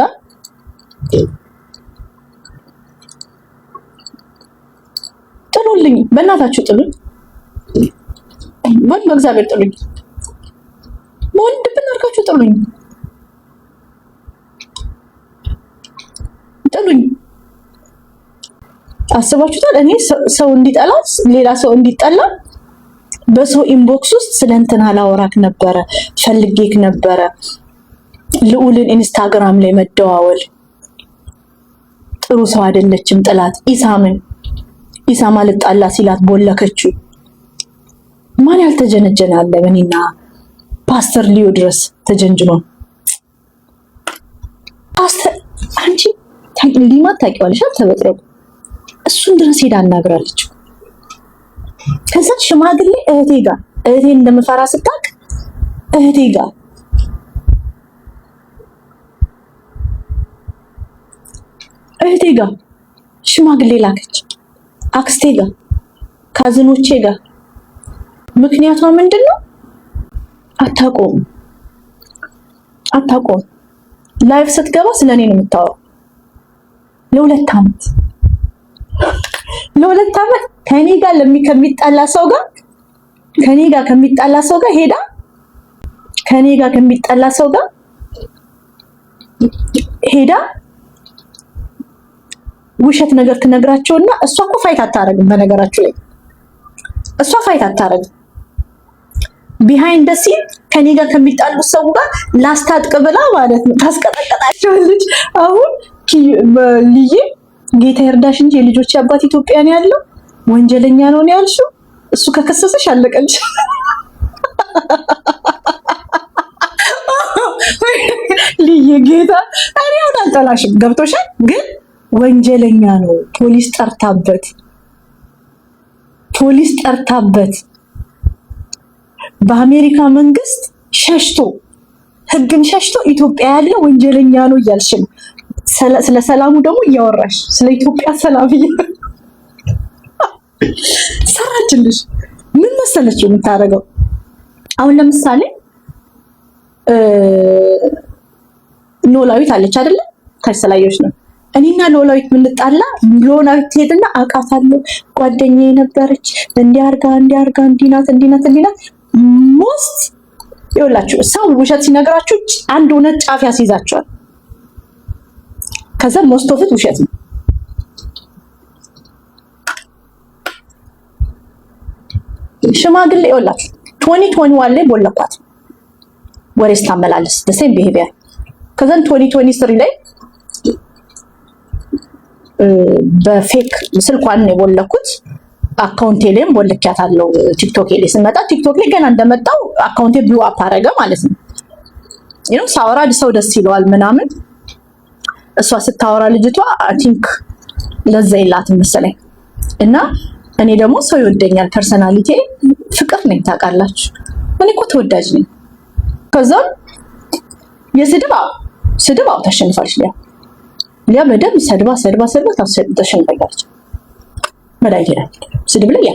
ጥሉልኝ፣ በእናታችሁ ጥሉኝ፣ በእግዚአብሔር ጥሉኝ፣ በወንድ ብናርጋችሁ ጥሉኝ፣ ጥሉኝ። አስባችሁታል? እኔ ሰው እንዲጠላ ሌላ ሰው እንዲጠላ በሰው ኢንቦክስ ውስጥ ስለ እንትና ላወራክ ነበረ፣ ፈልጌክ ነበረ፣ ልዑልን ኢንስታግራም ላይ መደዋወል ጥሩ ሰው አይደለችም ጥላት ኢሳም አልጣላ ሲላት ቦለከችው። ማን ያልተጀነጀነ አለ በእኔና ፓስተር ሊዮ ድረስ ተጀንጅኖ አንቺ ሊማ ታውቂዋለሽ ተበጥረው እሱን ድረስ ሄዳ አናግራለች። ከዛ ሽማግሌ እህቴን እንደምፈራ ስታውቅ እህቴ ጋር ሽማግሌ ላከች፣ አክስቴ ጋር፣ ካዝኖቼ ጋር። ምክንያቷ ምንድነው? አታቆም ላይፍ ስትገባ ስለኔ ነው የምታወራው። ለሁለት ዓመት ከኔ ጋር ከሚጣላ ሰው ጋር ሄዳ ውሸት ነገር ትነግራቸውና እሷ እኮ ፋይት አታረግም። በነገራችሁ ላይ እሷ ፋይት አታረግም። ቢሃይንድ ሲ ከኔ ጋር ከሚጣሉ ሰው ጋር ላስታጥቅ ብላ ማለት ነው ታስቀጠቀጣቸዋለች። አሁን ልዬ ጌታ ይርዳሽ እንጂ የልጆች አባት ኢትዮጵያ ነው ያለው፣ ወንጀለኛ ነው ያልሽው። እሱ ከከሰሰሽ አለቀልሽ። ልዬ ጌታ አሪያውን አልጠላሽም፣ ገብቶሻል። ግን ወንጀለኛ ነው። ፖሊስ ጠርታበት በአሜሪካ መንግስት ህግን ሸሽቶ ኢትዮጵያ ያለ ወንጀለኛ ነው እያልሽ ነው። ስለ ሰላሙ ደግሞ እያወራሽ ስለ ኢትዮጵያ ሰላም ሰራችልሽ። ምን መሰለች የምታደርገው? አሁን ለምሳሌ ኖላዊት አለች አይደለ? ታስላየሽ ነው። እኔና ኖላዊት ምንጣላ ኖላዊት ትሄድና አውቃታለሁ፣ ጓደኛዬ ነበረች፣ እንዲያርጋ እንዲናት ሞስት ይኸውላችሁ፣ ሰው ውሸት ሲነግራችሁ አንድ እውነት ጫፍ ያስይዛችኋል። ከዛ ሞስት ኦፍ ኢት ውሸት ነው። ሽማግሌ ይኸውላችሁ 2021 ላይ ቦለኳት ወሬ ስታመላለስ the same behavior። ከዛ 2023 ላይ በፌክ ስልኳን ነው የቦለኩት። አካውንቴ ላይም ቦልኪያታለሁ። ቲክቶክ ላይ ስመጣ ቲክቶክ ላይ ገና እንደመጣው አካውንቴ ብሉ አፕ አረገ ማለት ነው። ሳወራ ሰው ደስ ይለዋል ምናምን። እሷ ስታወራ ልጅቷ አይ ቲንክ ለዛ የላትም መሰለኝ። እና እኔ ደግሞ ሰው ይወደኛል፣ ፐርሰናሊቲ ፍቅር ነኝ ታውቃላችሁ። እኔ እኮ ተወዳጅ ነኝ። ከዛም ስድብ ታሸንፋለች። ሊያ በደንብ ሰድባ ታሸንፋለች። መዳይ ይላል ስድብ ላይ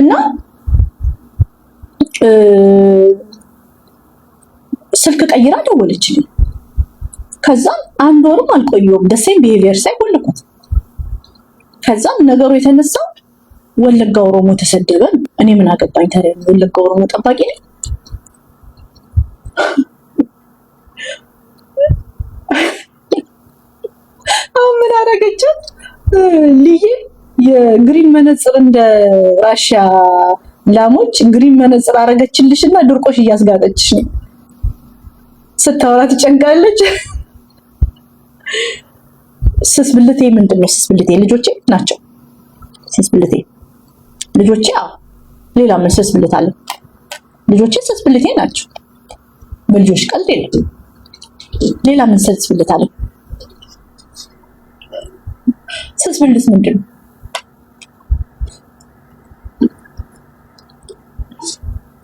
እና ስልክ ቀይራ ደወለችልኝ። ከዛም አንድ ወርም አልቆየሁም ደሴም ቢሄቪየር ሳይሆንልኩት። ከዛም ነገሩ የተነሳው ወለጋ ኦሮሞ ተሰደበ። እኔ ምን አገባኝ ታዲያ? ወለጋ ኦሮሞ ጠባቂ ነኝ። አሁን ምን አደረገችው ልዬ? የግሪን መነጽር እንደ ራሽያ ላሞች ግሪን መነጽር አረገችልሽና ድርቆሽ እያስጋጠችሽ ነው። ስታወራ ትጨንቃለች። ስስብልቴ ምንድነው? ስስብልቴ ልጆቼ ናቸው። ስስብልቴ ልጆቼ ሌላ ምን ስስብልት አለ? ልጆቼ ስስብልቴ ናቸው። በልጆች ቀልድ የለም። ሌላ ምን ስስብልት አለ? ስስብልት ምንድነው?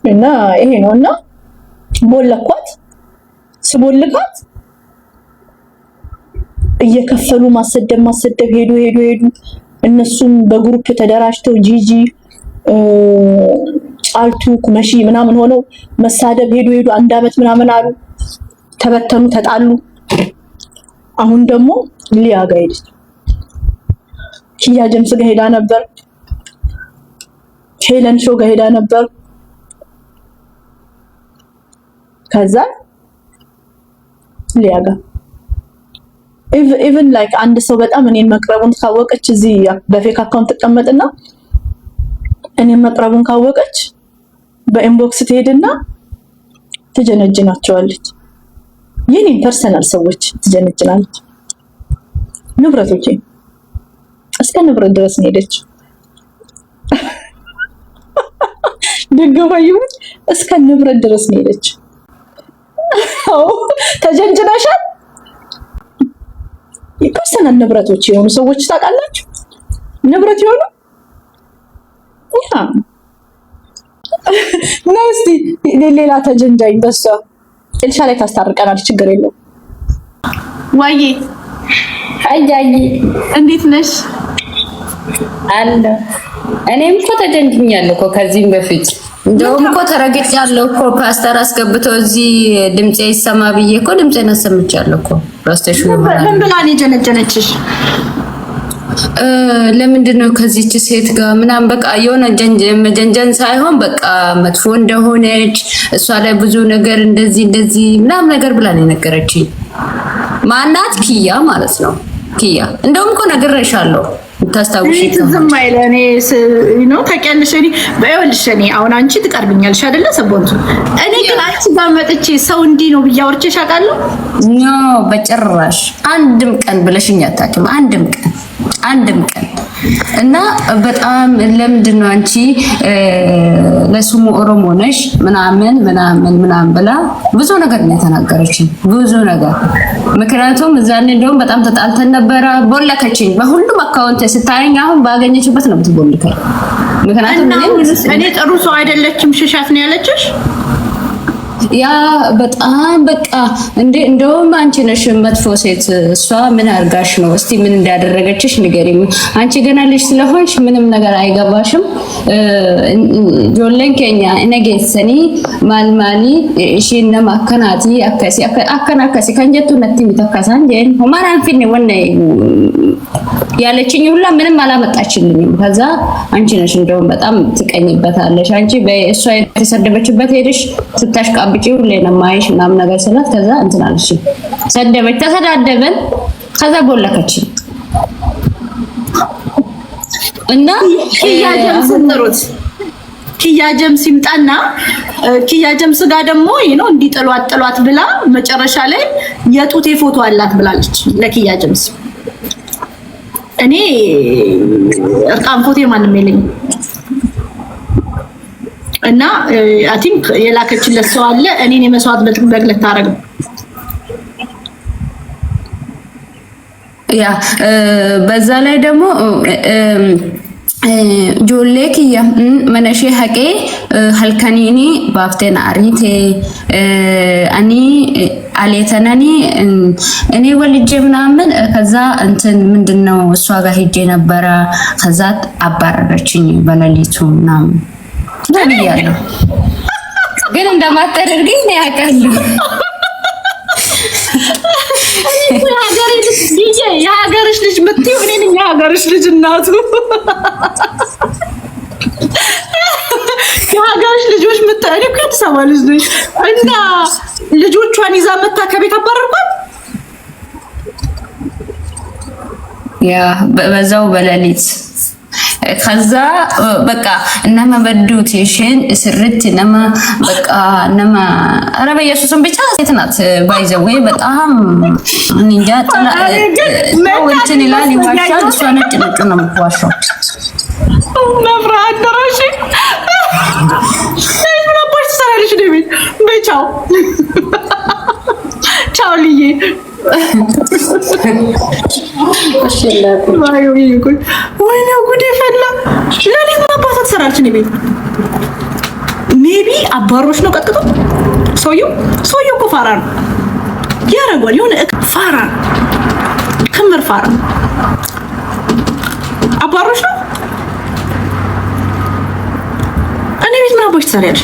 እና ይሄ ነውና ቦለኳት። ስቦልካት እየከፈሉ ማሰደብ ሄዱ። እነሱም በግሩፕ ተደራጅተው ጂጂ ጫልቱ ኩመሺ ምናምን ሆነው መሳደብ ሄዱ። አንድ አመት ምናምን አሉ፣ ተበተኑ፣ ተጣሉ። አሁን ደግሞ ሊያ ጋር ሄደች። ኪያ ጀምስ ጋር ሄዳ ነበር። ሄለን ሾው ጋር ሄዳ ነበር። ከዛ ሊያ ጋር ኢቭን ላይክ አንድ ሰው በጣም እኔን መቅረቡን ካወቀች እዚህ በፌክ አካውንት ተቀመጥና እኔን መቅረቡን ካወቀች በኢንቦክስ ትሄድና ትጀነጅናቸዋለች። የኔን ፐርሰናል ሰዎች ትጀነጅናለች። ንብረቶቼ እስከ ንብረት ድረስ ነው ሄደች። ደገባዩ እስከ ንብረት ድረስ ነው ሄደች። አዎ ተጀንጅናሻል። የፐርሰናል ንብረቶች የሆኑ ሰዎች ታውቃላችሁ፣ ንብረት የሆኑ ያ ነስቲ ሌላ ተጀንጃኝ በሷ ኤልሻ ላይ ታስታርቀናል። ችግር የለው። ዋዬ አያይ እንዴት ነሽ? አለ እኔም እኮ ተጀንጅኛለሁ እኮ ከዚህም በፊት እንደውም እኮ ተረግጫለሁ እኮ ፓስተር አስገብተው እዚህ ድምጼ ይሰማ ብዬ እኮ ድምጼን አሰምቻለሁ እኮ ራስተሽ ነው። ምን ብላ ነው የጀነጀነችሽ? ለምንድን ነው ከዚህች ሴት ጋር ምናምን በቃ የሆነ መጀንጀን ሳይሆን በቃ መጥፎ እንደሆነች እሷ ላይ ብዙ ነገር እንደዚህ ምናምን ነገር ብላ ነው የነገረችኝ። ማናት? ኪያ ማለት ነው። ኪያ እንደውም እኮ ነግሬሻለሁ ታስታውሺ? ዝም አይለ እኔ ነው ታውቂያለሽ። እኔ በይወልሽ እኔ አሁን አንቺ ትቀርብኛለሽ አይደለ? ሰቦንቱ እኔ ግን አንቺ ጋር መጥቼ ሰው እንዲህ ነው ብዬ አውርቼሽ አውቃለሁ? ኖ በጭራሽ። አንድም ቀን ብለሽኝ አታውቂም። አንድም ቀን እና በጣም ለምንድን ነው አንቺ ለስሙ ኦሮሞ ነሽ ምናምን ብላ ብዙ ነገር ነው የተናገረችኝ። ብዙ ነገር ምክንያቱም እዛኔ እንደውም በጣም ተጣልተን ነበረ። ቦለከችኝ በሁሉም አካውንት ስታየኝ አሁን ባገኘችበት ነው የምትቦልከኝ። ምክንያቱም እኔ ጥሩ ሰው አይደለችም ሽሻት ነው ያለችሽ። ያ በጣም በቃ እንደውም አንቺ ነሽ መጥፎ ሴት። እሷ ምን አርጋሽ ነው? እስቲ ምን እንዳደረገችሽ ንገሪኝ። አንቺ ገና ልጅ ስለሆንሽ ምንም ነገር አይገባሽም። ጆለን ከኛ እነገሰኒ ማልማኒ እሺና ማከናቲ አከናከሲ ከንጀቱ ነቲ ሚተካሳን ጀን ሁማራን ፊን ወነ ያለችኝ ሁላ ምንም አላመጣችልኝም። ከዛ አንቺ ነሽ እንደውም በጣም ትቀኝበታለሽ። አንቺ በእሷ የተሰደበችበት ሄድሽ ስታሽቃብጪ ሁሌ ነው ማይሽ ምናምን ነገር ስላት ከዛ እንትን አለሽ ሰደበች፣ ተሰዳደበን። ከዛ ቦለከችኝ እና ኪያ ጀምስ ጥሩት። ኪያ ጀምስ ይምጣና ኪያ ጀምስ ጋር ደግሞ ነው እንዲጥሏት ብላ መጨረሻ ላይ የጡቴ ፎቶ አላት ብላለች ለኪያ ጀምስ። እኔ እርቃን ፎቶ ማንም የለኝም እና አይ ቲንክ የላከችለት ሰው አለ። እኔን የመስዋዕት በግ ልታረግ ነው። ያ በዛ ላይ ደግሞ ጆሌ ኪያ መነሼ ሀቄ ሀልከኒኒ ባፍቴን አሪቴ አኒ አሌተናኒ እኔ ወልጄ ምናምን ከዛ እንትን ምንድነው እሷ ጋር ሄጄ ነበረ። ከዛ አባረረችኝ በሌሊቱ ምናምን ታዲያለሁ። ግን እንደማታደርገኝ ነው ያውቃለሁ። የሀገርሽ ልጅ ምትይው እኔ ነኝ የሀገርሽ ልጅ እናቱ። የሀገርሽ ልጆች ምታሪ ከአዲስ አበባ ልጅ ነኝ እና ልጆቿን ይዛ መታ ከቤት አባረርኳት። ያ በዛው በሌሊት ከዛ በቃ እነማ በዱቴሽን ስርት እነማ በቃ እነማ ኧረ በኢየሱስም ብቻ ሴት ናት። ባይዘው በጣም እንጃ ጥላ ወንትን ይላል ይዋሻል። እሷ ነጭ ነው የምትዋሻው። መብራት ደረሽ ምን አባሽ ትሰራለሽ? ደቤት በቻው ቻው ልዬ ወይኔ ጉዴ ፈላ። ለኔ ምን አባቷ ትሰራለች? እኔ ቤት ሜቢ አባሮች ነው ቀጥቅጦ። ሰውየው እኮ ፋራ ነው ያረጋል። የሆነ ፋራ ክምር ፋራ አባሮች ነው። እኔ ቤት ምን አባሽ ትሰራለች?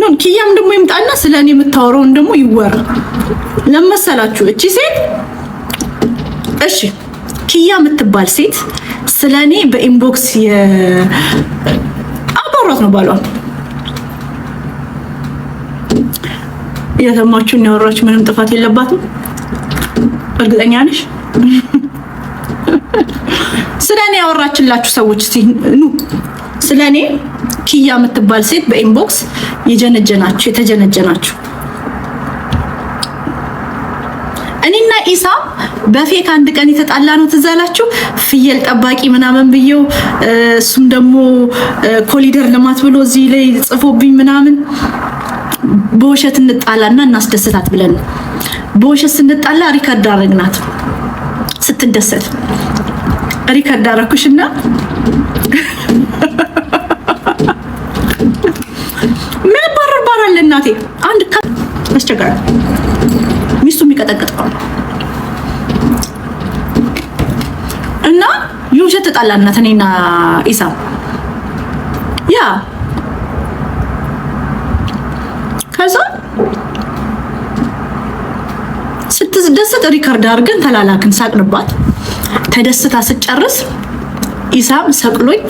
ኖን ኪያም ደግሞ ይምጣና ስለኔ የምታወራውን ደግሞ ይወራ ለመሰላችሁ። እቺ ሴት እሺ ኪያ የምትባል ሴት ስለኔ በኢንቦክስ አባሯት ነው ባሏ የሰማችሁን ያወራች ምንም ጥፋት የለባትም። እርግጠኛ ነሽ? ስለኔ ያወራችላችሁ ሰዎች እስቲ ኑ ስለኔ ኪያ የምትባል ሴት በኢንቦክስ የተጀነጀናችሁ ኢሳም በፌክ አንድ ቀን የተጣላ ነው ትዝ አላችሁ? ፍየል ጠባቂ ምናምን ብየው እሱም ደግሞ ኮሊደር ልማት ብሎ እዚህ ላይ ጽፎብኝ ምናምን በውሸት እንጣላና እናስደስታት ብለን በውሸት ስንጣላ ሪከርድ አረግናት። ስትደሰት ሪከርድ አረኩሽና ምን ባረባራል እናቴ አንድ አስቸጋሪ ሚስቱ የሚቀጠቅጠው እና የውሸት ተጣላናት እኔና ኢሳም ያ ከዛ ስትደሰት ሪከርድ አድርገን ተላላክን። ሳቅንባት ተደስታ ስጨርስ ኢሳም ሰቅሎኝ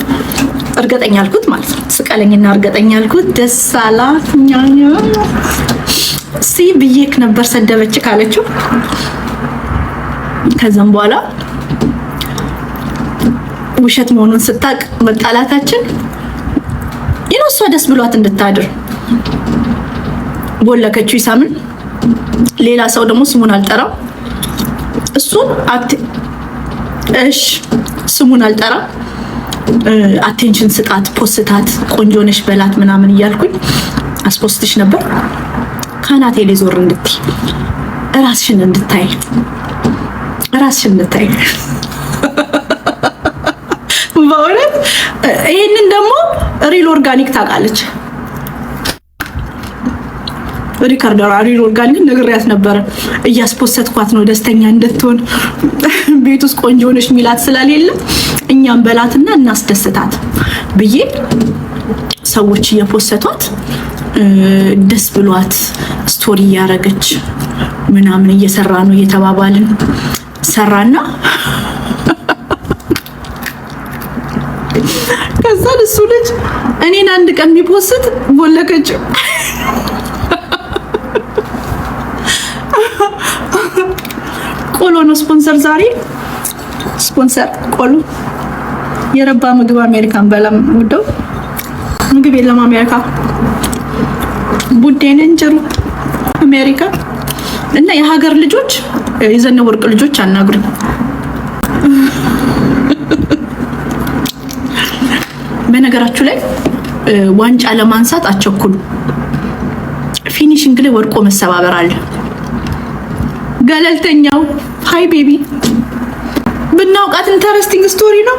እርገጠኛ አልኩት ማለት ነው። ስቀለኝና እርገጠኛ አልኩት። ደስ አላት ኛኛ ሲ ብዬክ ነበር ሰደበች ካለችው። ከዛም በኋላ ውሸት መሆኑን ስታቅ መጣላታችን እሷ ደስ ብሏት እንድታድር ቦለከችው ኢሳምን። ሌላ ሰው ደግሞ ስሙን አልጠራም እሱን እሺ ስሙን አልጠራም አቴንሽን ስጣት፣ ፖስታት፣ ቆንጆ ነሽ በላት ምናምን እያልኩኝ አስፖስትሽ ነበር። ካናቴ ላይ ዞር እንድትይ ራስሽን እንድታይ በእውነት ይሄንን ደግሞ ሪል ኦርጋኒክ ታውቃለች። ሪካርደር ሪል ኦርጋኒክ ነግሬያት ነበረ። እያስፖሰትኳት ነው ደስተኛ እንድትሆን ቤት ውስጥ ቆንጆ ነሽ ሚላት ስለሌለ እኛም በላትና እናስደስታት ብዬ ሰዎች እየፖሰቷት ደስ ብሏት ስቶሪ እያረገች ምናምን እየሰራ ነው እየተባባልን ሰራና ከዛ እሱ ልጅ እኔን አንድ ቀን ቢፖስት ቦለከችው። ቆሎ ነው ስፖንሰር ዛሬ ስፖንሰር ቆሎ የረባ ምግብ አሜሪካን በላም ወደው ምግብ የለም አሜሪካ ቡዴን እንጀሩ አሜሪካ እና የሀገር ልጆች የዘነበ ወርቅ ልጆች አናግሩኝ። በነገራችሁ ላይ ዋንጫ ለማንሳት አቸኩሉ። ፊኒሺንግ ላይ ወርቆ መሰባበር አለ። ገለልተኛው ሃይ ቤቢ ብናውቃት ኢንተረስቲንግ ስቶሪ ነው።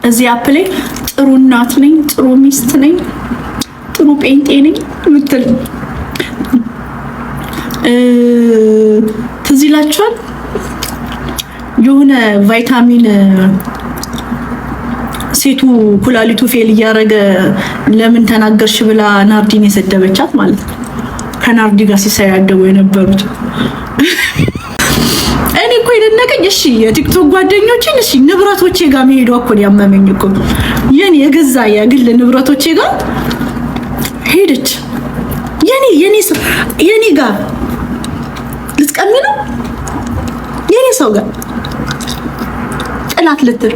እዚህ አፕ ላይ ጥሩ እናት ነኝ፣ ጥሩ ሚስት ነኝ፣ ጥሩ ጴንጤ ነኝ ምትል ትዝ ይላችኋል? የሆነ ቫይታሚን ሴቱ ኩላሊቱ ፌል እያደረገ ለምን ተናገርሽ ብላ ናርዲን የሰደበቻት ማለት ነው። ከናርዲ ጋር ሲሰያደቡ የነበሩት እኔ እኮ የደነቀኝ እሺ የቲክቶክ ጓደኞቼን እሺ ንብረቶቼ ጋር መሄዷ እኮ ያመመኝ እኮ የኔ የገዛ የግል ንብረቶቼ ጋር ሄደች። የኔ ጋር ልትቀሚ ነው የኔ ሰው ጋር ጥላት ልትል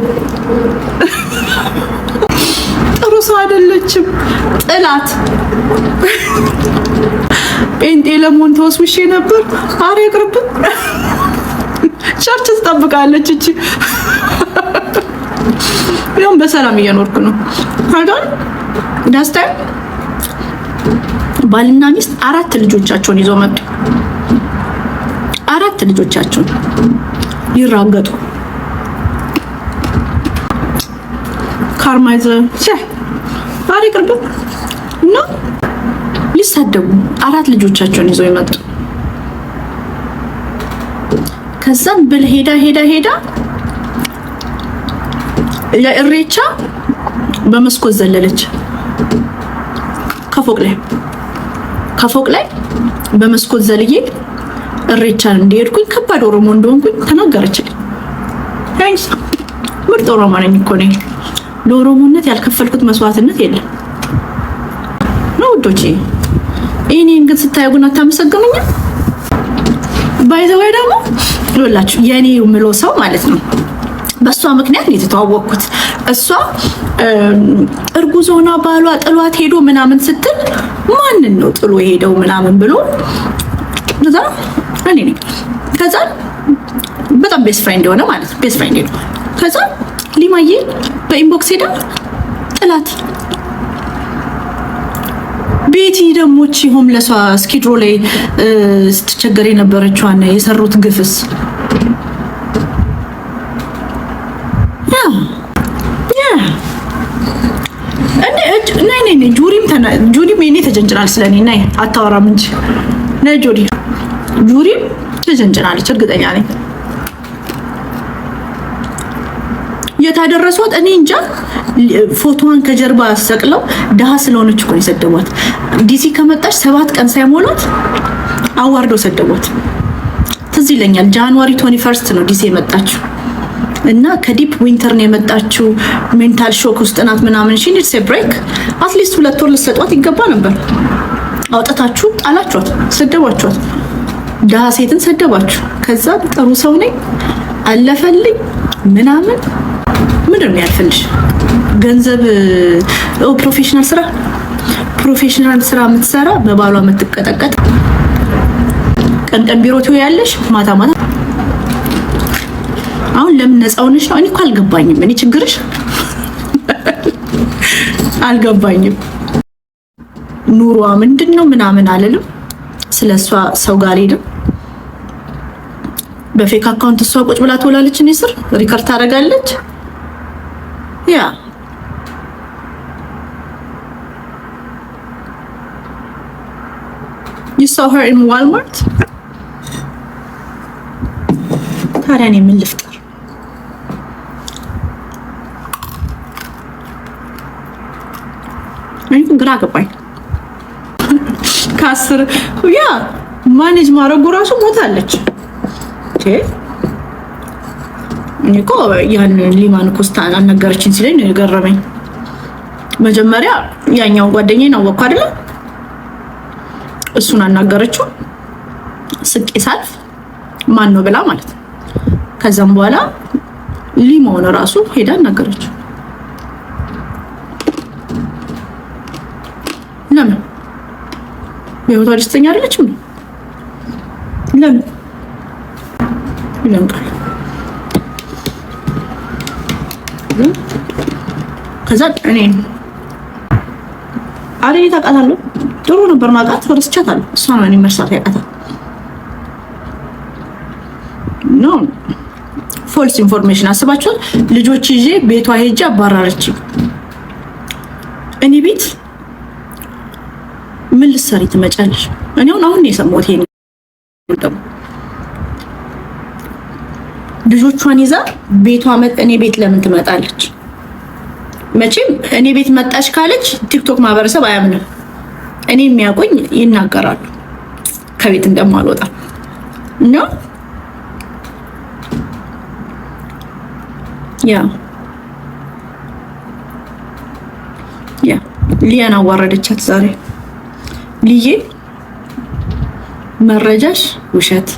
ጥሩ ሰው አይደለችም። ጥላት ጴንጤ ለመሆን ተወስውሼ ነበር። አሬ ይቅርብን። ቸርች ትጠብቃለች እቺ። ያው በሰላም እየኖርኩ ነው አይደል? ዳስታይ ባልና ሚስት 4 ልጆቻቸውን ይዘው መጡ። 4 ልጆቻቸውን ይራገጡ ካርማይዘ አሬ ይቅርብን ነው ሊሳደቡ 4 ልጆቻቸውን ይዘው ይመጡ። ከዛም ብል ሄዳ ለእሬቻ በመስኮት ዘለለች። ከፎቅ ላይ በመስኮት ዘልዬ እሬቻን እንደሄድኩኝ ከባድ ኦሮሞ እንደሆንኩኝ ተናገረችልኝ። ታንክስ ምርጥ ኦሮሞ ነኝ እኮ ነኝ። ለኦሮሞነት ያልከፈልኩት መስዋዕትነት የለም ነው ውዶቼ። እኔን ግን ስታዩ ግን አታመሰግኑኝም? ባይዘው ደግሞ ይኸውላችሁ የኔ የምለው ሰው ማለት ነው በሷ ምክንያት ነው የተተዋወቅኩት። እሷ እርጉዝ ሆና ባሏ ጥሏት ሄዶ ምናምን ስትል ማንን ነው ጥሎ ሄደው ምናምን ብሎ እዛ እኔ ነኝ። ከዛ በጣም ቤስት ፍሬንድ የሆነ ማለት ቤስት ፍሬንድ ነው። ከዛ ሊማዬ በኢንቦክስ ሄዳ ጥላት ቤቲ ደግሞ እቺ ሆምለሷ ስኪድሮ ላይ ስትቸገር የነበረችዋን የሰሩት ግፍስ ነይ ጁሪም የኔ ተጀንጅናል። ስለኔ ነይ አታወራም እንጂ ነይ ጁሪም ተጀንጅናለች። እርግጠኛ ነኝ የታደረሷት እኔ እንጃ። ፎቶዋን ከጀርባ ሰቅለው ደሃ ስለሆነች እኮ የሰደቧት። ዲሲ ከመጣች 7 ቀን ሳይሞላት አዋርደው ሰደቧት። ትዝ ይለኛል ጃንዋሪ 21 ነው ዲሲ የመጣችው እና ከዲፕ ዊንተር ነው የመጣችው። ሜንታል ሾክ ውስጥ ናት ምናምን። ሺ ኒድስ ኤ ብሬክ። አትሊስት 2 ወር ልትሰጧት ይገባ ነበር። አውጣታችሁ ጣላችኋት፣ ሰደባችኋት። ደሃ ሴትን ሰደባችሁ። ከዛ ጥሩ ሰው ነኝ አለፈልኝ ምናምን። ምንድን ነው ያልፈልሽ? ገንዘብ ፕሮፌሽናል ስራ የምትሰራ በባሏ የምትቀጠቀጥ ቀን ቢሮ ትውያለሽ፣ ማታ አሁን ለምን ነፃ ሆነሽ ነው? እኔ እኮ አልገባኝም። እኔ ችግርሽ አልገባኝም። ኑሯ ምንድን ነው ምናምን አልልም። ስለሷ ሰው ጋር ሄድም በፌክ አካውንት እሷ ቁጭ ብላ ትውላለች። እኔ ስር ሪከርድ ታደርጋለች። ያ you saw her in Walmart. ታዲያ እኔ ምን ልፍጠር? ግራ ገባኝ። ከአስር ያ ማኔጅ ማድረጉ ራሱ ሞታለች። እኔ እኮ ያን ሊማን ኮስታ አልነገረችኝ ሲለኝ ነው የገረመኝ። መጀመሪያ ያኛው ጓደኛዬን አወቅኩ አይደለ? እሱን አናገረችው ስቄ ሳልፍ ማን ነው ብላ ማለት ነው። ከዛም በኋላ ሊማውን ራሱ ሄዳ አናገረችው። ለምን በህይወቷ ደስተኛ አይደለችም? ለምን ይለንቃል? ከዛ እኔ አሬ ታውቃታለሁ። ጥሩ ነበር ማውቃት፣ ረስቻታለሁ። እሷ ነው እኔ መርሳት ያውቃታል። ኖ ፎልስ ኢንፎርሜሽን አስባችኋል? ልጆች ይዤ ቤቷ ሄጄ አባራረችኝ። እኔ ቤት ምን ልትሰሪ ትመጫለሽ? እኔ አሁን ነው የሰማሁት። ይሄን ደግሞ ልጆቿን ይዛ ቤቷ እኔ ቤት ለምን ትመጣለች? መቼም እኔ ቤት መጣች ካለች ቲክቶክ ማህበረሰብ አያምንም። እኔ የሚያውቁኝ ይናገራሉ ከቤት እንደማልወጣ ነው። ያ ሊያን አዋረደቻት ዛሬ። ልዬ መረጃሽ ውሸት።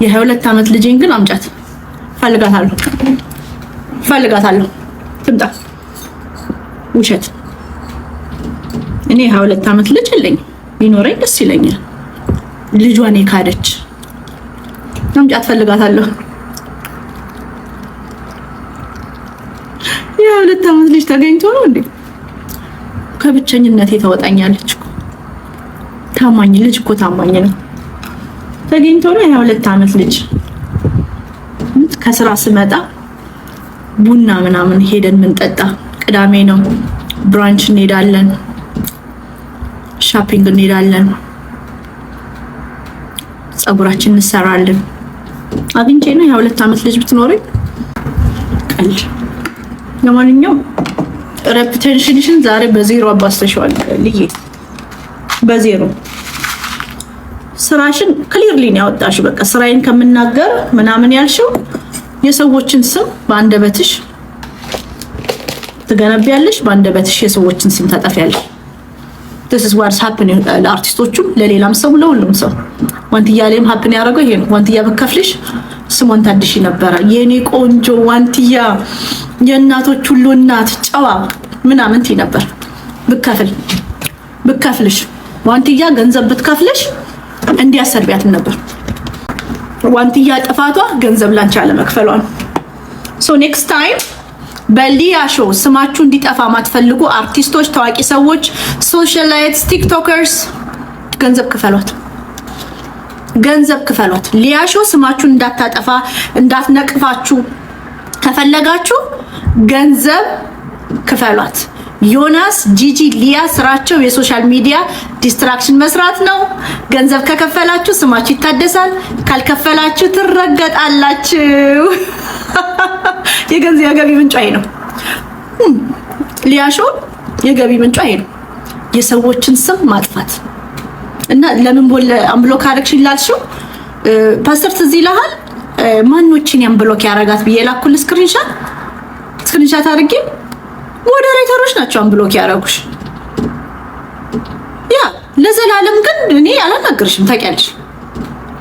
የ22 ዓመት ልጄን ግን አምጫት። ፈልጋታለሁ ትምጣ። ውሸት። እኔ 22 ዓመት ልጅ የለኝም። ቢኖረኝ ደስ ይለኛል። ልጇን የካደች አምጫት። ፈልጋታለሁ። የ22 ዓመት ልጅ ተገኝቶ ነው እንዴ? ከብቸኝነቴ ታወጣኛለች እኮ። ታማኝ ልጅ እኮ ታማኝ ነው። ተገኝቶ ነው የ22 ዓመት ልጅ። ከስራ ስመጣ ቡና ምናምን ሄደን ምንጠጣ። ቅዳሜ ነው ብራንች እንሄዳለን፣ ሻፒንግ እንሄዳለን፣ ፀጉራችን እንሰራለን። አግኝቼ ነው የ22 ዓመት ልጅ ብትኖረኝ ቀልድ። ለማንኛውም ሬፑቴሽንሽን ዛሬ በዜሮ አባስተሽዋል ልዬ፣ በዜሮ። ስራሽን ክሊርሊ ነው ያወጣሽ። በቃ ስራዬን ከምናገር ምናምን ያልሽው የሰዎችን ስም በአንደበትሽ ትገነቢያለሽ፣ በአንደበትሽ የሰዎችን ስም ታጠፊያለሽ። this is what's happening ለአርቲስቶቹም ለሌላም ሰው ለሁሉም ሰው። ዋንትያ ላይም ሀፕን ያደረገው ይሄ ነው። ዋንትያ በከፍልሽ ስሟን ታድሽ ነበር። የኔ ቆንጆ ዋንትያ፣ የእናቶች ሁሉ እናት፣ ጨዋ ምናምን ትይ ነበር። ብከፍልሽ ዋንትያ ገንዘብ ብትከፍልሽ እንዲያሰርቢያትም ነበር። ዋንትያ ጥፋቷ ገንዘብ ላንቺ አለመክፈሏ ነው። ሶ ኔክስት ታይም በሊያ ሾው ስማችሁ እንዲጠፋ ማትፈልጉ አርቲስቶች፣ ታዋቂ ሰዎች፣ ሶሻላይትስ፣ ቲክቶከርስ ገንዘብ ክፈሏት፣ ገንዘብ ክፈሏት። ሊያ ሾው ስማችሁን እንዳታጠፋ እንዳትነቅፋችሁ ከፈለጋችሁ ገንዘብ ክፈሏት። ዮናስ፣ ጂጂ፣ ሊያ ስራቸው የሶሻል ሚዲያ ዲስትራክሽን መስራት ነው። ገንዘብ ከከፈላችሁ ስማችሁ ይታደሳል፣ ካልከፈላችሁ ትረገጣላችሁ። የገቢ ምንጯ ይሄ ነው። ሊያ ሾው የገቢ ምንጯ ይሄ ነው፣ የሰዎችን ስም ማጥፋት እና ለምን ቦለ አምብሎክ አረግሽኝ ላልሽው ፓስተር ትዝ ይልሃል? ማኖችን ያምብሎክ ያረጋት ብዬ ላኩል ስክሪንሻት አድርጌ ሞዴሬተሮች ናቸው አምብሎክ ያረጉሽ። ያ ለዘላለም ግን እኔ አላናግርሽም ታውቂያለሽ።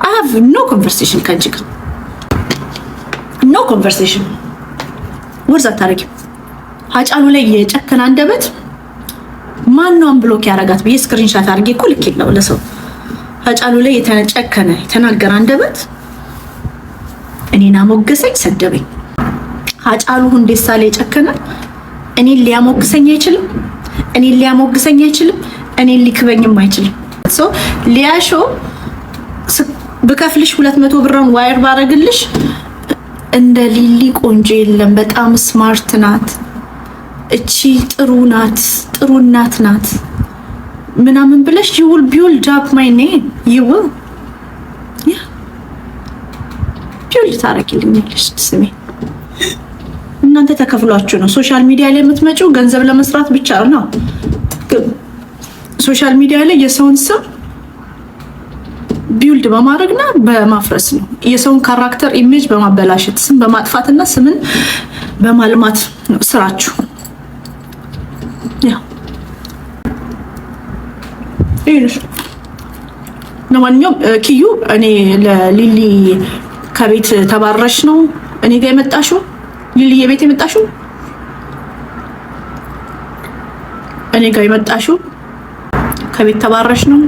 I have no conversation ከአንቺ ጋር no conversation። ወርዛ ታረጊ ሀጫሉ ላይ የጨከነ አንደበት ማነው አምብሎክ ያረጋት ብዬ ስክሪንሻት አድርጌ እኮ ልኬለው ለሰው። ሀጫሉ ላይ የተጨከነ የተናገረ አንደበት እኔና ሞገሰኝ ሰደበኝ። ሀጫሉ ሁንዴሳ ላይ የጨከነ እኔን ሊያሞግሰኝ አይችልም፣ እኔን ሊያሞግሰኝ አይችልም፣ እኔን ሊክበኝም አይችልም። ሶ ሊያ ሾው ብከፍልሽ 200 ብርን ዋየር ባረግልሽ እንደ ሊሊ ቆንጆ የለም፣ በጣም ስማርት ናት፣ እቺ ጥሩ ናት፣ ጥሩ እናት ናት ምናምን ብለሽ you will build up my name you will build ታረጊልኛለሽ ስሜ። እናንተ ተከፍሏችሁ ነው ሶሻል ሚዲያ ላይ የምትመጪው ገንዘብ ለመስራት ብቻ ነው። ሶሻል ሚዲያ ላይ የሰውን ስም ቢልድ በማድረግና በማፍረስ ነው። የሰውን ካራክተር ኢሜጅ በማበላሸት ስም በማጥፋትና ስምን በማልማት ነው ስራችሁ። ያ ይሄሽ ለማንኛውም ኪዩ እኔ ለሊሊ ከቤት ተባረሽ ነው እኔ ጋር የመጣሽው። ሊሊ የቤት የመጣሽው እኔ ጋር የመጣሽው ከቤት ተባረሽ ነው።